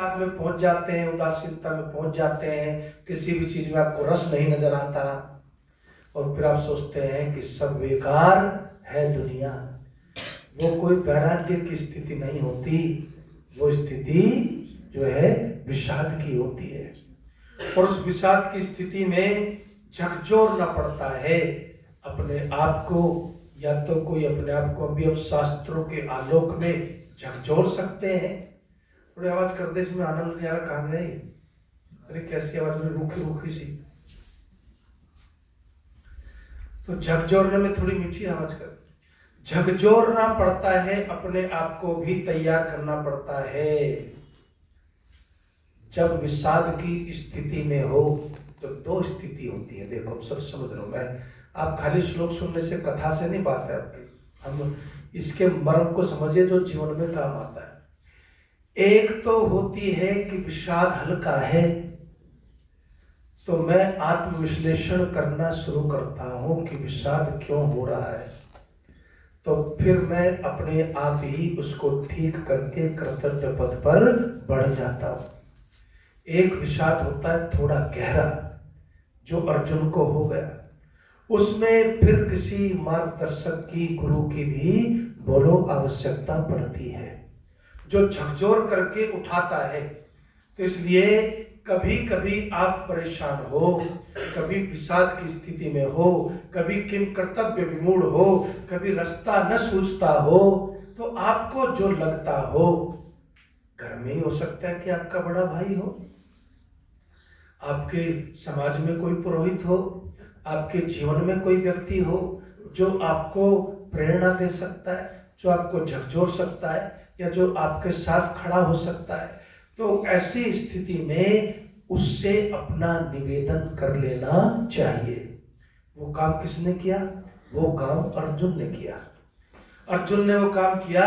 अवसाद में पहुंच जाते हैं, उदासीनता में पहुंच जाते हैं, किसी भी चीज में आपको रस नहीं नजर आता और फिर आप सोचते हैं कि सब बेकार है दुनिया। वो कोई वैराग्य की स्थिति नहीं होती, वो स्थिति जो है विषाद की होती है। और उस विषाद की स्थिति में झकझोरना पड़ता है अपने आप को, या तो कोई अपने आप को अभी अब शास्त्रों के आलोक में झकझोर सकते हैं। थोड़ी आवाज कर दे, इसमें आनंद नहीं आ रहा, कहाँ गए? अरे कैसी आवाज में रूखी रूखी सी, तो झकझोरने में थोड़ी मीठी आवाज कर। झकझोरना पड़ता है, अपने आप को भी तैयार करना पड़ता है। जब विषाद की स्थिति में हो तो दो स्थिति होती है। देखो अब सब समझ लो, मैं आप खाली श्लोक सुनने से, कथा से नहीं बात है आपकी, हम इसके मर्म को समझिए जो जीवन में काम आता है। एक तो होती है कि विषाद हल्का है तो मैं आत्मविश्लेषण करना शुरू करता हूं कि विषाद क्यों हो रहा है, तो फिर मैं अपने आप ही उसको ठीक करके कर्तव्य पथ पर बढ़ जाता हूं। एक विषाद होता है थोड़ा गहरा, जो अर्जुन को हो गया, उसमें फिर किसी मार्गदर्शक की, गुरु की भी बोलो आवश्यकता पड़ती है, जो झकझोर करके उठाता है। तो इसलिए कभी कभी आप परेशान हो, कभी विषाद की स्थिति में हो, कभी किम कर्तव्य विमूढ़ हो, कभी रास्ता न सूझता हो, तो आपको जो लगता हो, घर में ही हो सकता है कि आपका बड़ा भाई हो, आपके समाज में कोई पुरोहित हो, आपके जीवन में कोई व्यक्ति हो जो आपको प्रेरणा दे सकता है, जो आपको झकझोर सकता है, या जो आपके साथ खड़ा हो सकता है। तो ऐसी स्थिति में उससे अपना निवेदन कर लेना चाहिए। वो काम किसने किया? वो काम अर्जुन ने किया। अर्जुन ने वो काम किया,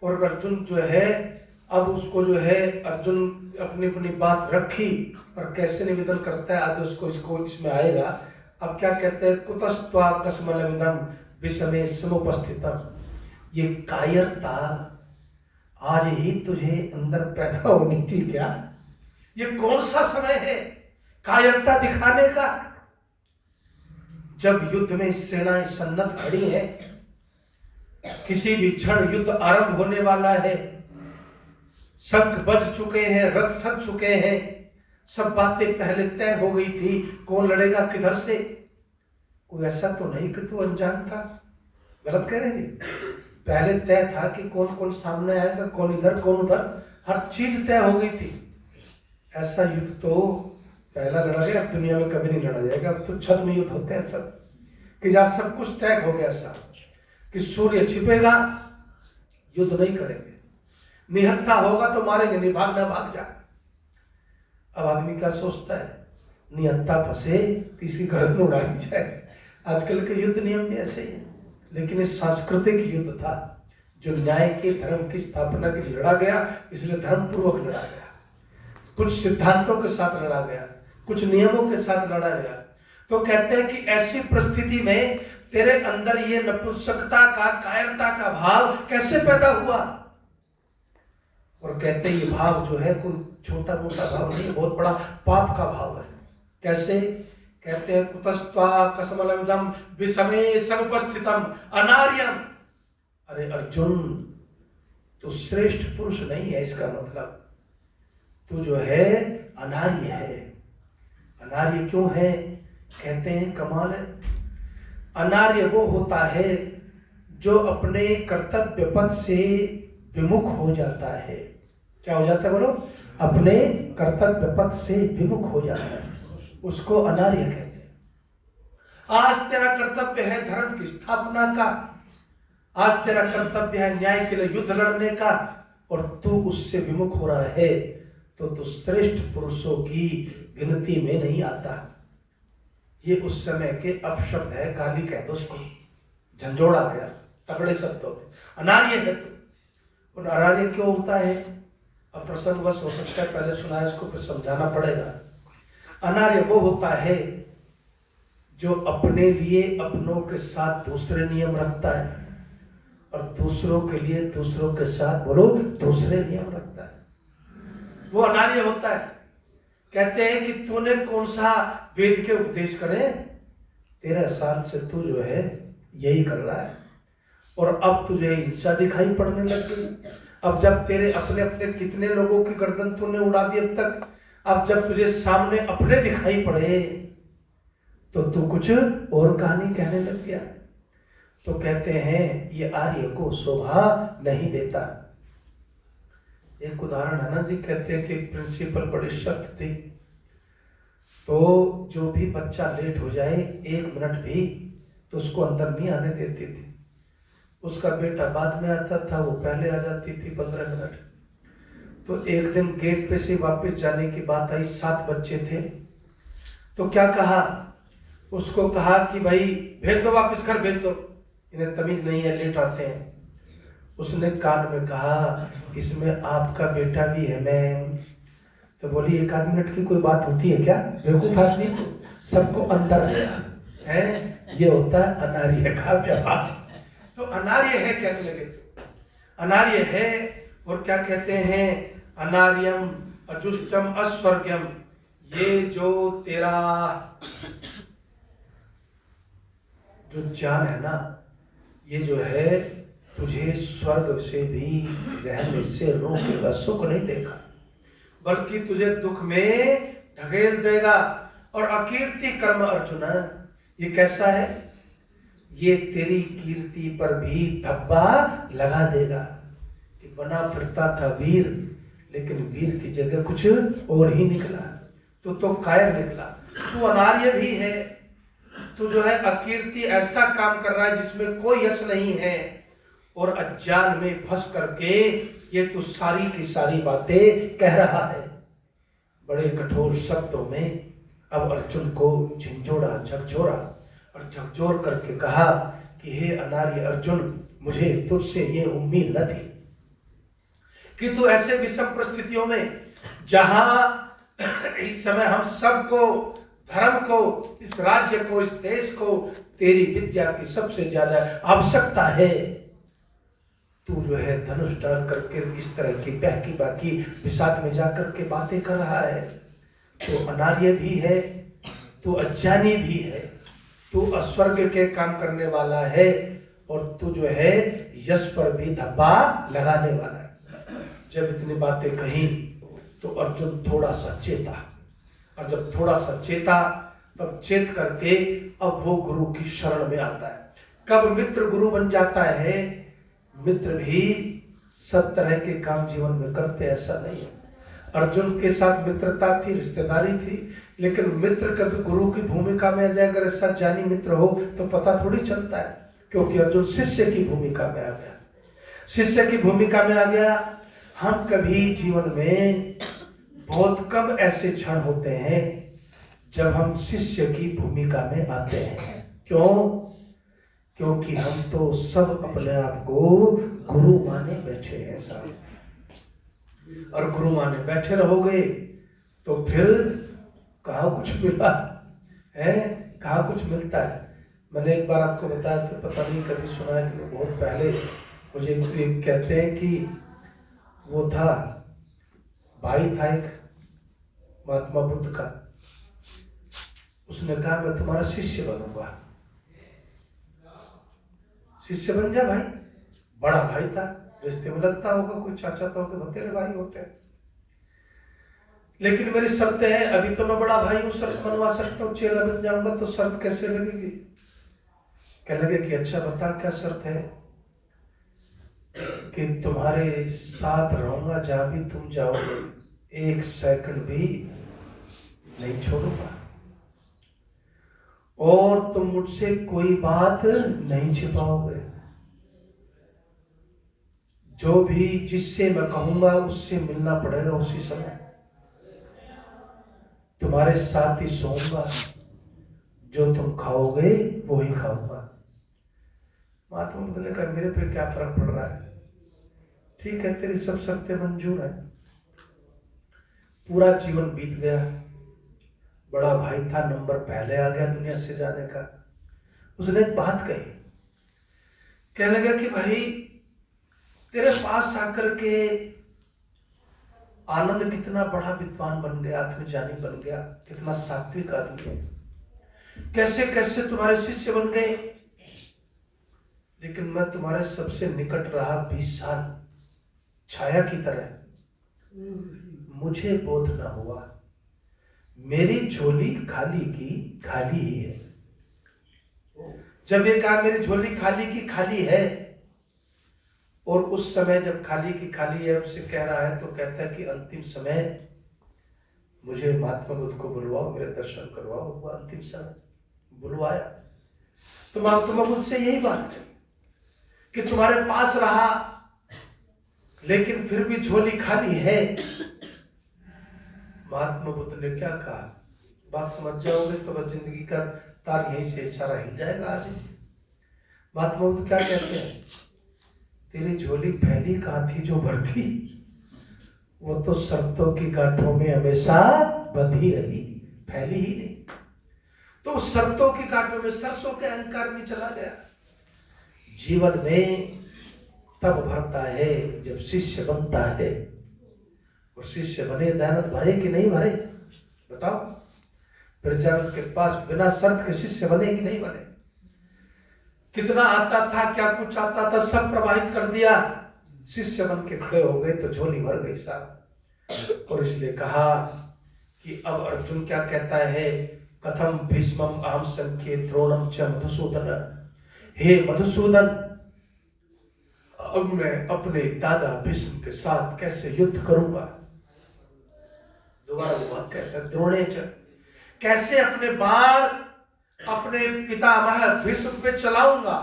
और अर्जुन जो है अब उसको जो है अर्जुन अपनी अपनी बात रखी, और कैसे निवेदन करता है आगे उसको इसमें आएगा। अब क्या कहते हैं, कुतस्त्वा कस्मलमिदं विषमे समुपस्थितम्। ये कायरता आज ही तुझे अंदर पैदा होनी थी क्या? ये कौन सा समय है कायरता दिखाने का? जब युद्ध में सेनाएं सन्नद्ध खड़ी है, किसी भी क्षण युद्ध आरंभ होने वाला है, शंख बज चुके हैं, रथ सज चुके हैं, सब बातें पहले तय हो गई थी, कौन लड़ेगा किधर से। कोई ऐसा तो नहीं कि तू अनजान था, गलत कह रहे हैं। पहले तय था कि कौन कौन सामने आएगा, कौन इधर कौन उधर, हर चीज तय हो गई थी। ऐसा युद्ध तो पहला लड़ा गया, अब दुनिया में कभी नहीं लड़ा जाएगा। अब तो छत में युद्ध होते हैं सब, कि जहां सब कुछ तय हो गया, ऐसा कि सूर्य छिपेगा, युद्ध नहीं करेंगे, निहत्था होगा तो मारेंगे, नहीं भागना भाग जा। अब आदमी क्या सोचता है, निहत्था फंसे तीसरी गर्दन उड़ा दी जाए। आजकल के युद्ध नियम भी ऐसे ही है, लेकिन ये सांस्कृतिक युद्ध था जो न्याय के, धर्म की स्थापना के लिए लड़ा गया, इसलिए धर्म पूर्वक लड़ा गया, कुछ सिद्धांतों के साथ लड़ा गया, कुछ नियमों के साथ लड़ा गया। तो कहते हैं कि ऐसी परिस्थिति में तेरे अंदर ये नपुंसकता का, कायरता का भाव कैसे पैदा हुआ? और कहते हैं ये भाव जो है कोई छोटा मोटा भाव नहीं, बहुत बड़ा पाप का भाव है। कैसे? कहते हैं कुतस्त्वा कस्मलमिदं विषमे समुपस्थितम् अनार्यम। अरे अर्जुन, तू श्रेष्ठ पुरुष नहीं है, इसका मतलब तू जो है अनार्य है। अनार्य क्यों है? कहते हैं कमाल है। अनार्य वो होता है जो अपने कर्तव्य पथ से विमुख हो जाता है। क्या हो जाता है बोलो? अपने कर्तव्य पथ से विमुख हो जाता है, उसको अनार्य कहते हैं। आज तेरा कर्तव्य है धर्म की स्थापना का, आज तेरा कर्तव्य है न्याय के लिए युद्ध लड़ने का, और तू उससे विमुख हो रहा है, तो तू श्रेष्ठ पुरुषों की गिनती में नहीं आता। ये उस समय के अपशब्द है, गाली कह दो उसको, झंझोड़ा गया तगड़े शब्दों में, अनार्य है तू। और अनार्य क्यों होता है? अब प्रसंगवश हो सकता है पहले सुनाया, इसको फिर समझाना पड़ेगा। अनार्य वो होता है जो अपने लिए अपनों के साथ दूसरे नियम रखता है, और दूसरों के लिए दूसरों के साथ बोलो दूसरे नियम रखता है। वो अनार्य होता है। कहते हैं कि तूने कौन सा वेद के उपदेश करे, 13 साल से तू जो है यही कर रहा है, और अब तुझे हिंसा दिखाई पड़ने लग गई। अब जब तेरे अपने अपने कितने लोगों की गर्दन तूने उड़ा दी अब तक, अब जब तुझे सामने अपने दिखाई पड़े तो तू कुछ और कहानी कहने लग गया। तो कहते हैं ये आर्य को शोभा नहीं देता। एक उदाहरण है ना जी, कहते हैं कि प्रिंसिपल बड़ी सख्त थी, तो जो भी बच्चा लेट हो जाए 1 मिनट भी तो उसको अंदर नहीं आने देती थी। उसका बेटा बाद में आता था, वो पहले आ जाती थी 15 मिनट। तो एक दिन गेट पे से वापस जाने की बात आई, 7 बच्चे थे, तो क्या कहा, उसको कहा कि भाई भेज दो, वापस घर भेज दो, इन्हें तमीज नहीं है, लेट आते हैं। उसने कान में कहा इसमें आपका बेटा भी है मैम। तो बोली 1 आध मिनट की कोई बात होती है क्या, बेवकूफ आदमी, तो सबको अंदर है। ये होता है अनार्य का व्यवहार। तो अनार्य है कहने लगे, अनार्य है। और क्या कहते हैं, अनार्यम अजुष्टम अस्वर्ग्यम, ये जो तेरा जो ज्ञान है ना, ये जो है तुझे स्वर्ग से भी रहने से रोकेगा, सुख नहीं देगा, बल्कि तुझे दुख में ढकेल देगा। और अकीर्ति कर्म अर्जुन, ये कैसा है, ये तेरी कीर्ति पर भी धब्बा लगा देगा कि बना फिरता था वीर, लेकिन वीर की जगह कुछ और ही निकला, तो कायर निकला। तू अनार्य भी है, तू जो है अकीर्ति ऐसा काम कर रहा है जिसमें कोई यश नहीं है, और अज्ञान में फंस करके ये तू सारी की सारी बातें कह रहा है। बड़े कठोर शब्दों में अब अर्जुन को झिंझोड़ा, झकझोरा, और झकझोर करके कहा कि हे अनार्य अर्जुन, मुझे तुझसे ये उम्मीद न थी कि तू ऐसे विषम परिस्थितियों में, जहां इस समय हम सबको, धर्म को, इस राज्य को, इस देश को तेरी विद्या की सबसे ज्यादा आवश्यकता है, तू जो है धनुष डाल करके इस तरह की बहकी बाकी विषाद में जाकर के बातें कर रहा है। तो अनार्य भी है, तू अज्ञानी भी है, तू अस्वर्ग के काम करने वाला है, और तू जो है यश पर भी धब्बा लगाने वाला है। जब इतनी बातें कही तो अर्जुन थोड़ा सा चेता, और जब थोड़ा सा चेता तब चेत करके अब वो गुरु की शरण में आता है। कब मित्र गुरु बन जाता है, मित्र भी सब तरह के काम जीवन में करते, ऐसा नहीं है। अर्जुन के साथ मित्रता थी, रिश्तेदारी थी, लेकिन मित्र कभी गुरु की भूमिका में आ जाए, अगर ऐसा जानी मित्र हो तो पता थोड़ी चलता है, क्योंकि अर्जुन शिष्य की भूमिका में आ गया, शिष्य की भूमिका में आ गया। हम कभी जीवन में बहुत कम ऐसे क्षण होते हैं जब हम शिष्य की भूमिका में आते हैं। क्यों? क्योंकि हम तो सब अपने आप को गुरु माने बैठे हैं साहब, और गुरु माने बैठे रहोगे तो फिर कहाँ कुछ मिला है, कहाँ कुछ मिलता है। मैंने एक बार आपको बताया था, पता नहीं कभी सुना है कि बहुत पहले, मुझे कहते हैं कि वो था, भाई था एक महात्मा बुद्ध का, उसने कहा मैं तुम्हारा शिष्य बनूंगा। शिष्य बन जा भाई, बड़ा भाई था, रिश्ते में लगता होगा, कोई चाचा तो होगा, भतेरे भाई होते हैं, लेकिन मेरी शर्त है, अभी तो मैं बड़ा भाई हूं, शर्त मनवा सकता हूँ, चेला बन जाऊंगा तो शर्त कैसे लगेगी। कहने लगे कि अच्छा बता क्या शर्त है, कि तुम्हारे साथ रहूंगा जहां भी तुम जाओगे, 1 सेकंड भी नहीं छोड़ूंगा, और तुम मुझसे कोई बात नहीं छिपाओगे, जो भी जिससे मैं कहूंगा उससे मिलना पड़ेगा उसी समय, तुम्हारे साथ ही सोऊंगा, जो तुम खाओगे वो ही खाऊंगा। महात्मा बुद्ध ने कहा मेरे पे क्या फर्क पड़ रहा है, ठीक है तेरी सब शर्तें मंजूर है। पूरा जीवन बीत गया, बड़ा भाई था, नंबर पहले आ गया दुनिया से जाने का। उसने एक बात कही, कहने लगा कि भाई तेरे पास आकर के आनंद कितना बड़ा विद्वान बन गया, आत्मज्ञानी बन गया, कितना सात्विक आदमी है, कैसे कैसे तुम्हारे शिष्य बन गए। लेकिन मैं तुम्हारे सबसे निकट रहा 20 साल छाया की तरह, मुझे बोध न हुआ। मेरी झोली खाली की खाली ही है। जब ये कहा मेरी झोली खाली की खाली है, और उस समय जब खाली की खाली है उसे कह रहा है, तो कहता है कि अंतिम समय मुझे महात्मा बुद्ध को बुलवाओ, मेरे दर्शन करवाओ। वो अंतिम समय बुलवाया। तो महात्मा बुद्ध से यही बात है कि तुम्हारे पास रहा लेकिन फिर भी झोली खाली है। महात्मा बुद्ध ने क्या कहा, बात समझ जाओगे तो बस जिंदगी का तार यहीं से सारा हिल जाएगा। आज महात्मा बुद्ध क्या कहते हैं, तेरी झोली फैली कहाँ थी जो भरती, वो तो शर्तों की गांठों में हमेशा बंधी रही, फैली ही नहीं। तो शर्तों की गांठों में, शर्तों के अहंकार में चला गया। जीवन में तब भरता है जब शिष्य बनता है। और शिष्य बने, दयानंद भरे कि नहीं भरे, बताओ। ब्रजानंद के पास बिना शर्त के शिष्य बने कि नहीं बने। कितना आता था, क्या कुछ आता था, सब प्रवाहित कर दिया, शिष्य बन के खड़े हो गए तो झोली भर गई साहब। और इसलिए कहा कि अब अर्जुन क्या कहता है, कथम भीष्मम अहम संख्ये द्रोणम च मधुसूदन। हे मधुसूदन, अब मैं अपने दादा भीष्म के साथ कैसे युद्ध करूंगा। दोबारा वो बात कहता है, द्रोणे च, कैसे अपने बाण अपने पितामह भीष्म पे चलाऊंगा,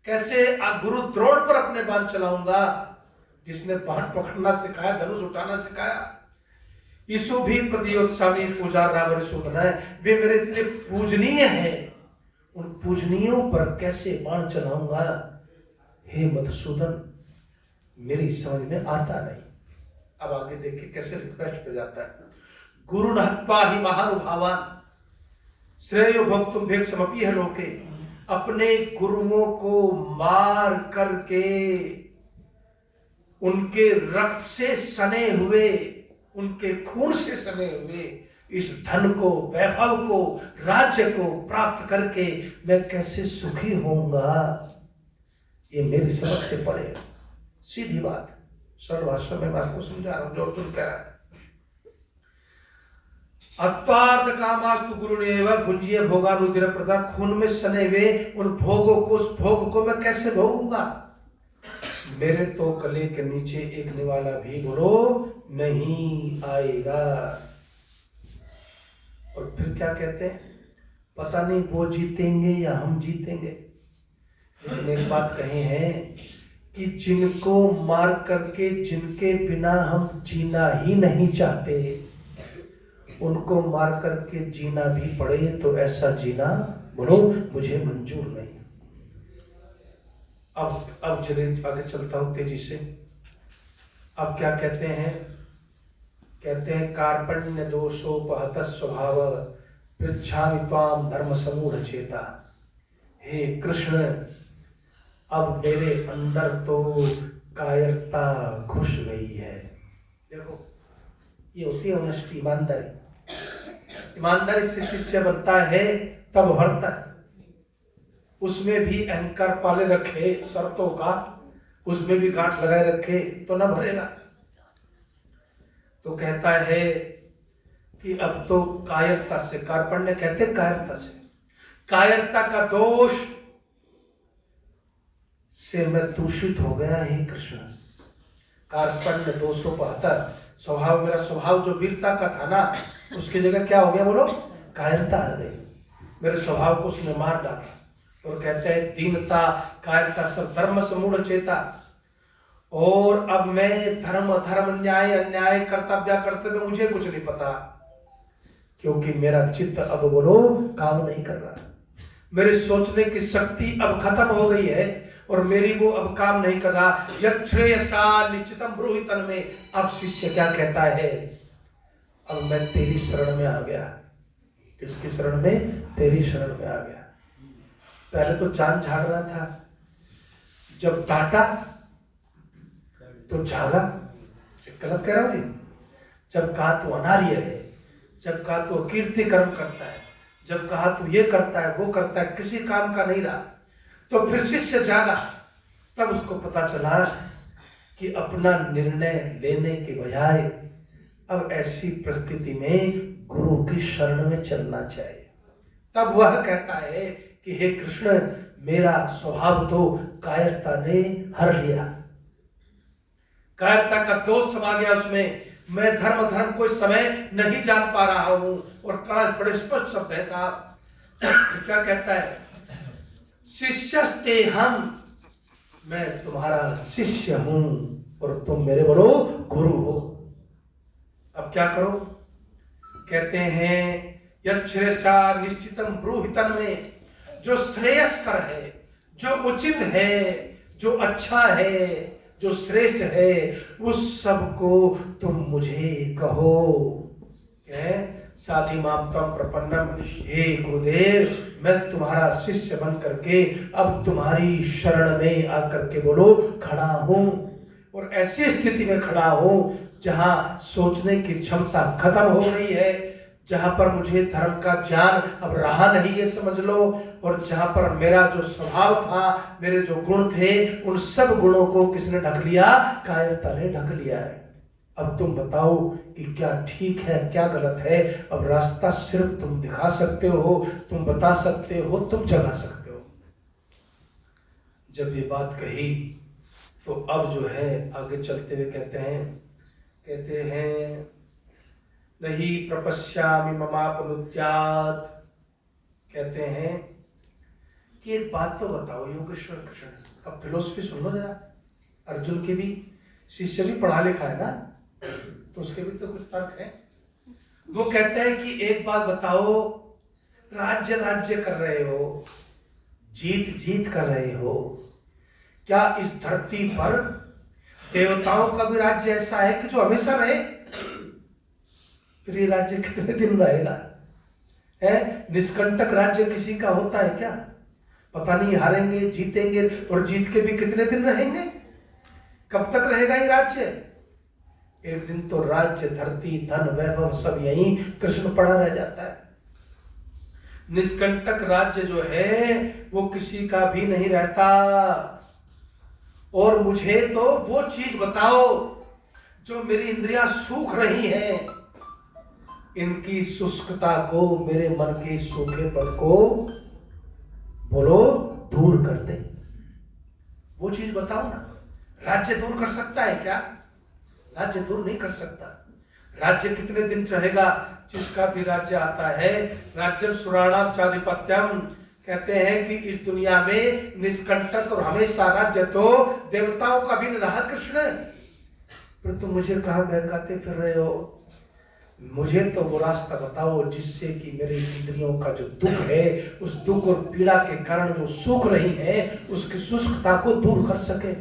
कैसे गुरु द्रोण पर अपने बाण चलाऊंगा, जिसने बाण पकड़ना सिखाया, धनुष उठाना सिखाया। यीशु भी प्रतियोत्सामी पूजा रावरिशोधन है, वे मेरे इतने पूजनीय हैं, उन पूजनीयों पर कैसे बाण चलाऊंगा। हे मधुसूदन, मेरी समझ में आता नहीं। अब आगे देखिए कैसे रिक्वेस्ट पे जाता है, गुरु हत्वा ही महानुभावान श्रेयो भोक्तुम भेक्षमपि है लोके। अपने गुरुओं को मार करके, उनके रक्त से सने हुए, उनके खून से सने हुए इस धन को, वैभव को, राज्य को प्राप्त करके मैं कैसे सुखी होऊंगा, ये मेरी समझ से परे। सीधी बात, सरल भाषा में मैं आपको समझा रहा हूं जो अर्जुन कह रहा है। अत्वार्थ कामास्तु गुरुनेव भुंजीय भोगानुदिर प्रदा। खून में सने हुए उन भोगों को, उस भोग को मैं कैसे भोगूंगा। मेरे तो गले के नीचे एक निवाला भी बोलो नहीं आएगा। और फिर क्या कहते हैं, पता नहीं वो जीतेंगे या हम जीतेंगे। लेकिन एक बात कही है कि जिनको मार करके, जिनके बिना हम जीना ही नहीं चाहते, उनको मार करके जीना भी पड़े तो ऐसा जीना बोलो मुझे मंजूर नहीं। अब चले आगे चलता हूं तेजी से। अब क्या कहते हैं, कहते हैं कार्पण्य दोषोपहत स्वभाव पृच्छामि त्वाम धर्म समूढ़ चेता। हे कृष्ण, अब मेरे अंदर तो कायरता घुस गई है। देखो ये होती है ऑनेस्टी, ईमानदारी। ईमानदारी से शिष्य बनता है तब भरता है। उसमें भी अहंकार पाले रखे शर्तों का, उसमें भी गांठ लगाए रखे तो न भरेगा। तो कहता है कि अब तो कायरता से, कार्पण्य कहते कायरता से, कायरता का दोष से मैं दूषित हो गया। हे कृष्ण, कार्पण्य दोषोपहत, स्वभाव, मेरा स्वभाव जो वीरता का था ना, उसकी जगह क्या हो गया बोलो, कायरता आ गई। मेरे स्वभाव को उसने मार डाला। और कहते हैं दीनता, कायरता सब धर्म समूढ़ चेता। और अब मैं धर्म धर्म, न्याय अन्याय, कर्तव्य कर्तव्य मुझे कुछ नहीं पता, क्योंकि मेरा चित्त अब बोलो काम नहीं कर रहा। मेरी सोचने की शक्ति अब खत्म हो गई है और मेरी वो अब काम नहीं कर रहा। यच्छ्रेयसा निश्चितम ब्रूहि तन में। अब शिष्य क्या कहता है, अब मैं तेरी शरण में आ गया। किसकी शरण में, तेरी शरण में आ गया। पहले तो जान झाड़ रहा था, जब डांटा तो झागा। गलत कह रहा हूं जी, जब कहा तो अनार्य है, जब कहा तो कीर्ति कर्म करता है, जब कहा तो ये करता है वो करता है, किसी काम का नहीं रहा। तो फिर शिष्य जागा, तब उसको पता चला कि अपना निर्णय लेने के बजाय अब ऐसी परिस्थिति में गुरु की शरण में चलना चाहिए। तब वह कहता है कि हे कृष्ण, मेरा स्वभाव तो कायरता ने हर लिया, कायरता का दोष समा गया उसमें, मैं धर्म कोई समय नहीं जान पा रहा हूं। और बड़े स्पष्ट शब्द है साहब, क्या कहता है, शिष्यस्ते हम, मैं तुम्हारा शिष्य हूं और तुम मेरे बोलो गुरु हो। अब क्या करो, कहते हैं यच्छ्रेषा निश्चितम ब्रूहितन में, जो श्रेयस्कर है, जो उचित है, जो अच्छा है, जो श्रेष्ठ है, उस सब को तुम मुझे कहो। साधी माम तम प्रपन्नम, हे गुरुदेव, मैं तुम्हारा शिष्य बन करके अब तुम्हारी शरण में आकर के बोलो खड़ा हूं। और ऐसी स्थिति में खड़ा हूं जहां सोचने की क्षमता खत्म हो गई है, जहां पर मुझे धर्म का ज्ञान अब रहा नहीं है समझ लो, और जहां पर मेरा जो स्वभाव था, मेरे जो गुण थे, उन सब गुणों को किसने ढक लिया, कायरता ने ढक लिया है। अब तुम बताओ कि क्या ठीक है क्या गलत है। अब रास्ता सिर्फ तुम दिखा सकते हो, तुम बता सकते हो, तुम जगा सकते हो। जब ये बात कही तो अब जो है आगे चलते हुए कहते हैं नहीं प्रपश्यामि ममापनुद्यात्, कहते हैं कि एक बात तो बताओ योगेश्वर कृष्ण, अब फिलोसफी सुन लो जरा। अर्जुन के भी शिष्य भी पढ़ा लिखा है ना, तो उसके भी तो कुछ तर्क है। वो कहते हैं कि एक बात बताओ, राज्य कर रहे हो, जीत कर रहे हो, क्या इस धरती पर देवताओं का भी राज्य ऐसा है कि जो हमेशा रहे? फिर ये राज्य कितने दिन रहेगा? है निष्कंटक राज्य किसी का होता है क्या? पता नहीं, हारेंगे जीतेंगे, और जीत के भी कितने दिन रहेंगे? कब तक रहेगा ये राज्य? एक दिन तो राज्य, धरती, धन, वैभव सब यही कृष्ण पड़ा रह जाता है। निष्कंटक राज्य जो है वो किसी का भी नहीं रहता। और मुझे तो वो चीज बताओ जो मेरी इंद्रियां सूख रही हैं, इनकी शुष्कता को, मेरे मन के सूखेपन को बोलो दूर कर दे। वो चीज बताओ ना। राज्य दूर कर सकता है क्या? राज्य दूर नहीं कर सकता। राज्य कितने दिन रहेगा? जिसका भी राज्य आता है, राज्यम सुराणाम चाधिपत्यम, कहते हैं कि इस दुनिया में निष्कंटक और हमेशा राज्य तो देवताओं का भी नहीं रहा कृष्ण। फिर तुम मुझे कहां बहकाते फिर रहे हो? मुझे तो वो रास्ता बताओ जिससे कि मेरे इंद्रियों का जो दुख है, उस दुख और पीड़ा के कारण जो सूख रही है, उसकी शुष्कता को दूर कर सके।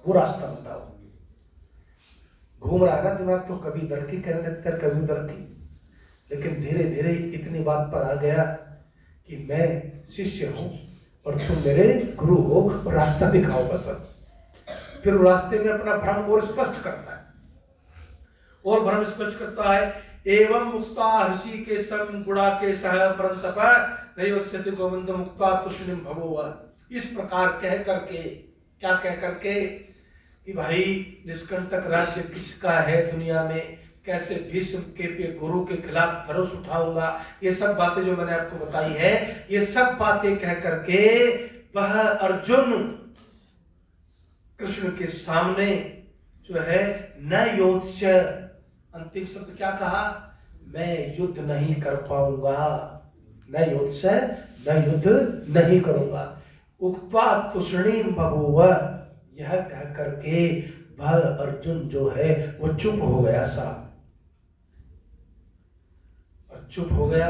वो रास्ता बताओ। घूम रहा है ना दिमाग, तो कभी इधर की कहने लगता है, कभी उधर की। लेकिन धीरे धीरे इतनी बात पर आ गया कि मैं शिष्य हूं और तुम मेरे गुरु हो, और रास्ता दिखाओ बस। फिर रास्ते में अपना भ्रम और स्पष्ट करता है, और भ्रम स्पष्ट करता है। एवं मुक्ता ऋषि के सम गुणा के सह परंतप नयोत्स्यति गोविंद मुक्ता तुष्णिम भवो। इस प्रकार कह करके, क्या कह करके कि भाई निष्कंटक राज्य किसका है दुनिया में, कैसे भीष्म के गुरु के खिलाफ धनुष उठाऊंगा, ये सब बातें जो मैंने आपको बताई है, ये सब बातें कह करके वह अर्जुन कृष्ण के सामने जो है न योत्स्य, अंतिम शब्द क्या कहा? मैं युद्ध नहीं कर पाऊंगा, न योत्स्य, न युद्ध नहीं करूंगा। उक्त्वा तुष्णीम बभूव, यह कह करके वह अर्जुन जो है वो चुप हो गया साहब। चुप हो गया।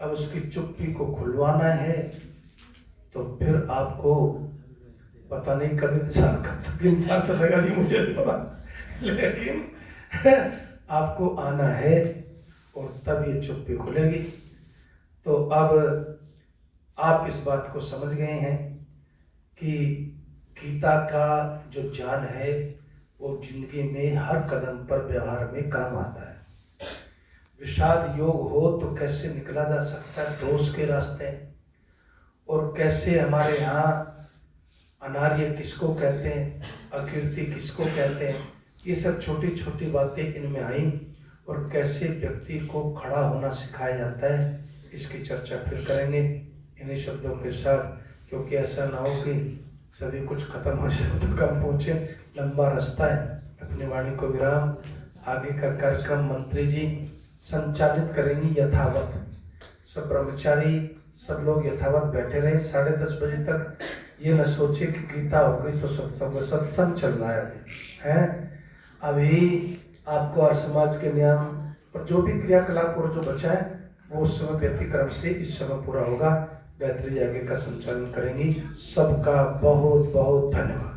अब उसकी चुप्पी को खुलवाना है तो फिर आपको पता नहीं कब इंतजार चलेगा, नहीं मुझे नहीं पता, लेकिन आपको आना है और तब ये चुप्पी खुलेगी। तो अब आप इस बात को समझ गए हैं कि गीता का जो ज्ञान है वो जिंदगी में हर कदम पर व्यवहार में काम आता है। विषाद योग हो तो कैसे निकला जा सकता है दोष के रास्ते, और कैसे हमारे यहाँ अनार्य किसको कहते हैं, अकीर्ति किसको कहते हैं, ये सब छोटी छोटी बातें इनमें आई, और कैसे व्यक्ति को खड़ा होना सिखाया जाता है, इसकी चर्चा फिर करेंगे इन्हीं शब्दों के साथ, क्योंकि ऐसा ना हो कि सभी कुछ खत्म हो जाए तो कम पहुँचे, लंबा रास्ता है। अपनी वाणी को विराम, आगे का कार्यक्रम मंत्री जी संचालित करेंगी यथावत। सब ब्रह्मचारी सब लोग यथावत बैठे रहे 10:30 बजे तक। ये न सोचे कि गीता हो गई तो सत्संग चल रहा है। अभी आपको और समाज के नियम और जो भी क्रियाकलाप और जो बचा है वो उस समय व्यतिक्रम से इस समय पूरा होगा। गायत्री जी आगे का संचालन करेंगी। सबका बहुत बहुत धन्यवाद।